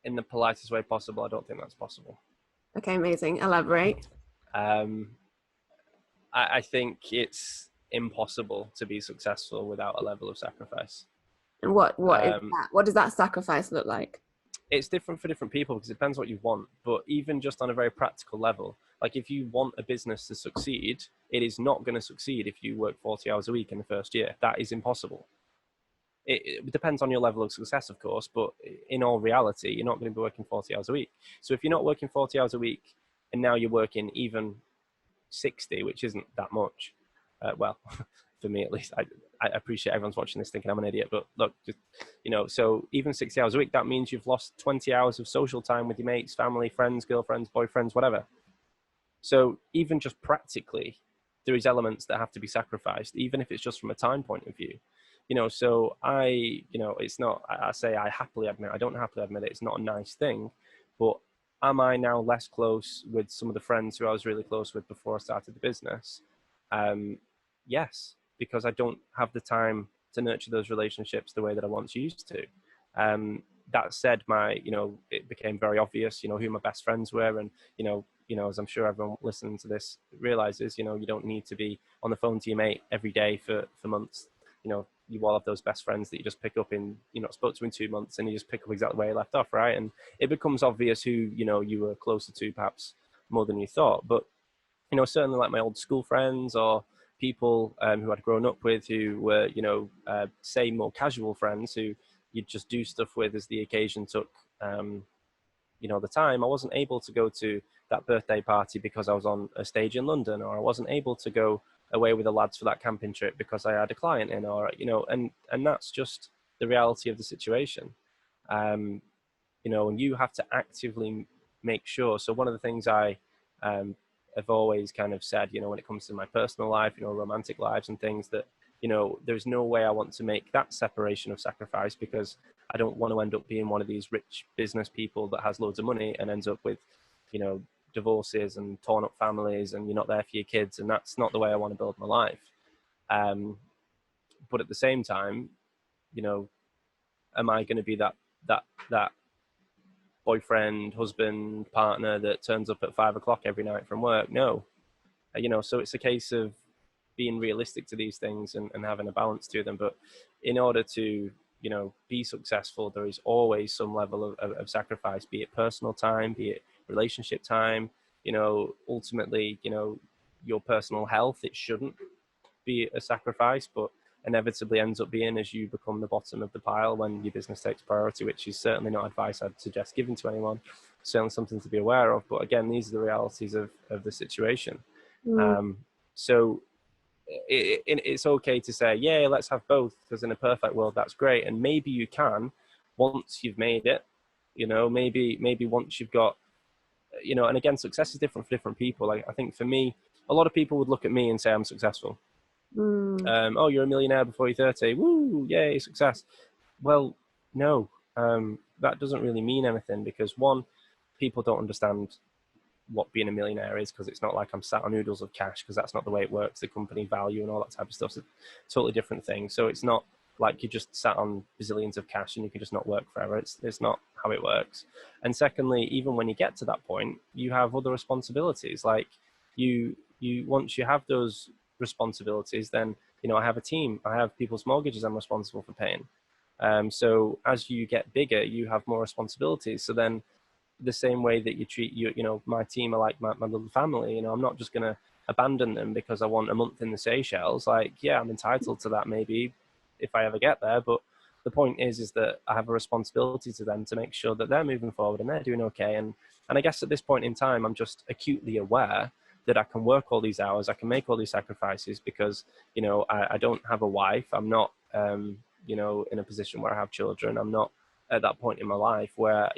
in the politest way possible, I don't think that's possible. Okay, amazing. Elaborate. I think it's impossible to be successful without a level of sacrifice. And what is that? What does that sacrifice look like? It's different for different people because it depends what you want. But even just on a very practical level, like if you want a business to succeed, it is not going to succeed if you work 40 hours a week in the first year. That is impossible. It depends on your level of success, of course, but in all reality, you're not going to be working 40 hours a week. So if you're not working 40 hours a week and now you're working even 60, which isn't that much, well, for me at least, I appreciate everyone's watching this thinking I'm an idiot, but look, just, so even 60 hours a week, that means you've lost 20 hours of social time with your mates, family, friends, girlfriends, boyfriends, whatever. So even just practically, there is elements that have to be sacrificed, even if it's just from a time point of view. So it's not, I say I happily admit, I don't happily admit it, it's not a nice thing, but am I now less close with some of the friends who I was really close with before I started the business? Yes, because I don't have the time to nurture those relationships the way that I once used to. That said, it became very obvious, who my best friends were. And, as I'm sure everyone listening to this realizes, you don't need to be on the phone to your mate every day for months. You all have those best friends that you just pick up in, spoke to in 2 months, and you just pick up exactly where you left off, right? And it becomes obvious who, you were closer to perhaps more than you thought. But, certainly like my old school friends or people who I'd grown up with who were, say more casual friends who you'd just do stuff with as the occasion took, the time. I wasn't able to go to that birthday party because I was on a stage in London, or I wasn't able to go away with the lads for that camping trip because I had a client in, or, and that's just the reality of the situation. And you have to actively make sure. So one of the things I have always kind of said, when it comes to my personal life, romantic lives and things, that, there's no way I want to make that separation of sacrifice, because I don't want to end up being one of these rich business people that has loads of money and ends up with, divorces and torn up families, and you're not there for your kids. And that's not the way I want to build my life. But at the same time, am I going to be that boyfriend, husband, partner that turns up at 5 o'clock every night from work? No. So it's a case of being realistic to these things and having a balance to them. But in order to, be successful, there is always some level of sacrifice, be it personal time, be it relationship time, ultimately, your personal health. It shouldn't be a sacrifice, but inevitably ends up being as you become the bottom of the pile when your business takes priority, which is certainly not advice I'd suggest giving to anyone. Certainly something to be aware of. But again, these are the realities of the situation. So it's okay to say, yeah, let's have both, because in a perfect world, that's great. And maybe you can, once you've made it, maybe once you've got, and again, success is different for different people. Like, I think for me, a lot of people would look at me and say I'm successful. Oh, you're a millionaire before you're 30. Woo, yay, success. Well, no, that doesn't really mean anything, because one, people don't understand what being a millionaire is, because it's not like I'm sat on oodles of cash, because that's not the way it works. The company value and all that type of stuff is a totally different thing. So it's not like you just sat on bazillions of cash and you can just not work forever. It's not how it works. And secondly, even when you get to that point, you have other responsibilities. Like you once you have those responsibilities, then, I have a team, I have people's mortgages I'm responsible for paying. So as you get bigger, you have more responsibilities. So then the same way that you treat my team are like my little family. I'm not just going to abandon them because I want a month in the Seychelles. Like, yeah, I'm entitled to that maybe if I ever get there. But the point is that I have a responsibility to them to make sure that they're moving forward and they're doing okay. And I guess at this point in time, I'm just acutely aware that I can work all these hours, I can make all these sacrifices, because, I don't have a wife. I'm not, in a position where I have children. I'm not at that point in my life where,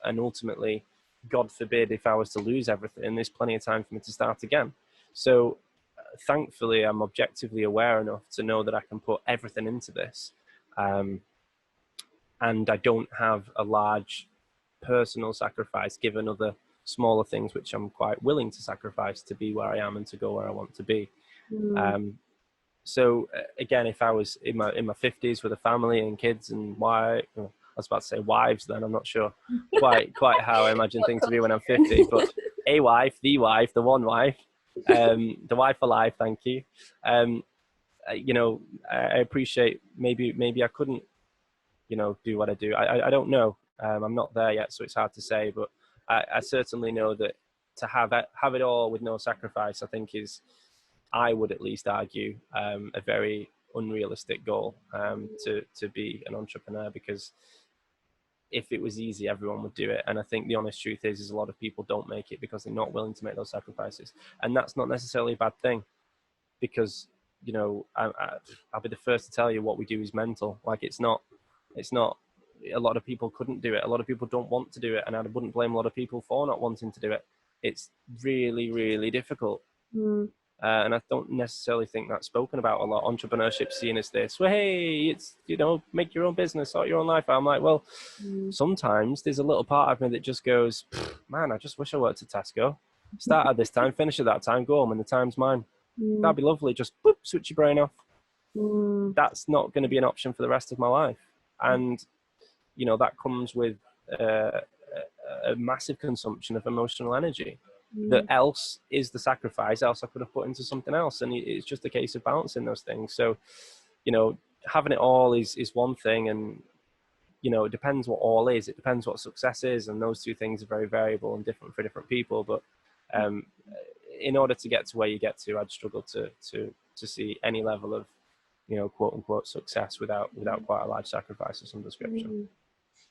and ultimately, God forbid, if I was to lose everything, there's plenty of time for me to start again. So thankfully, I'm objectively aware enough to know that I can put everything into this. And I don't have a large personal sacrifice given other smaller things, which I'm quite willing to sacrifice to be where I am and to go where I want to be. So again, if I was in my 50s with a family and kids and wife, was about to say wives then, I'm not sure quite how I imagine things to be when I'm 50, but a wife, the one wife, the wife for life, thank you. You know, I appreciate maybe I couldn't, you know, do what I do. I don't know. I'm not there yet, so it's hard to say, but I certainly know that to have it all with no sacrifice, I think I would at least argue, a very unrealistic goal, to be an entrepreneur, because if it was easy, everyone would do it. And I think the honest truth is a lot of people don't make it because they're not willing to make those sacrifices. And that's not necessarily a bad thing, because, you know, I'll be the first to tell you what we do is mental. Like it's not, a lot of people couldn't do it. A lot of people don't want to do it. And I wouldn't blame a lot of people for not wanting to do it. It's really, really difficult. And I don't necessarily think that's spoken about a lot. Entrepreneurship seen as this, well, hey, it's, you know, make your own business, start your own life. I'm like, well, sometimes there's a little part of me that just goes, man, I just wish I worked at Tesco. Start at this time, finish at that time, go home, and the time's mine. That'd be lovely. Just boop, switch your brain off. That's not going to be an option for the rest of my life. And, you know, that comes with a massive consumption of emotional energy. That else is the sacrifice, else I could have put into something else. And it's just a case of balancing those things. So, you know, having it all is one thing. And, you know, it depends what all is. It depends what success is. And those two things are very variable and different for different people. But in order to get to where you get to, I'd struggle to see any level of, you know, quote unquote success without quite a large sacrifice of some description.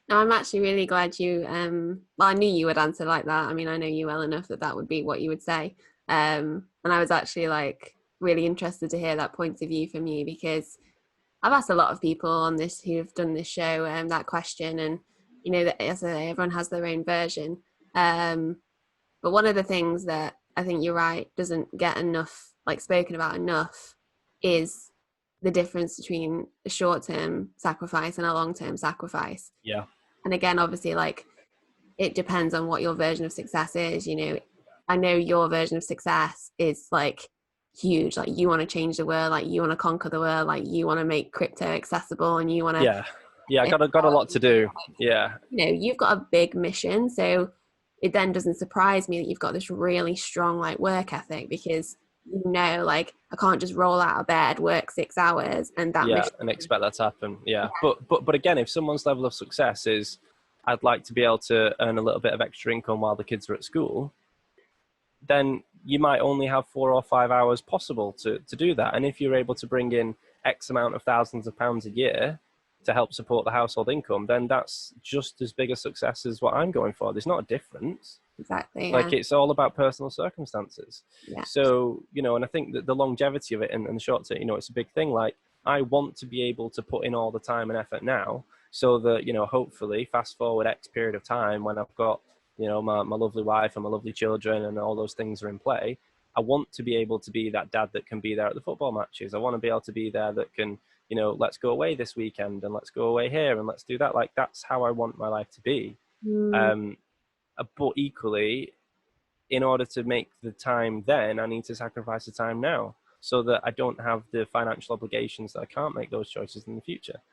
No, I'm actually really glad you, well, I knew you would answer like that. I mean, I know you well enough that would be what you would say. And I was actually like really interested to hear that point of view from you, because I've asked a lot of people on this who've done this show that question, and, you know, that as everyone has their own version. But one of the things that I think you're right doesn't get enough, like spoken about enough, is the difference between a short-term sacrifice and a long-term sacrifice. Yeah. And again, obviously, like, it depends on what your version of success is. You know, I know your version of success is like huge. Like, you want to change the world, like you want to conquer the world, like you want to make crypto accessible, and you want to. Yeah. I got a lot to do. Yeah. You know, you've got a big mission, so it then doesn't surprise me that you've got this really strong like work ethic, because, you know, like, I can't just roll out of bed, work 6 hours and and expect that to happen. Yeah. But again, if someone's level of success is, I'd like to be able to earn a little bit of extra income while the kids are at school, then you might only have 4 or 5 hours possible to do that. And if you're able to bring in X amount of thousands of pounds a year to help support the household income, then that's just as big a success as what I'm going for. There's not a difference. Exactly. Yeah. Like, it's all about personal circumstances. Yeah. So, you know, and I think that the longevity of it and the short term, you know, it's a big thing. Like, I want to be able to put in all the time and effort now, so that, you know, hopefully fast forward X period of time when I've got, you know, my lovely wife and my lovely children and all those things are in play. I want to be able to be that dad that can be there at the football matches. I want to be able to be there that can, you know, let's go away this weekend and let's go away here and let's do that. Like, that's how I want my life to be. But equally, in order to make the time then, I need to sacrifice the time now, so that I don't have the financial obligations that I can't make those choices in the future.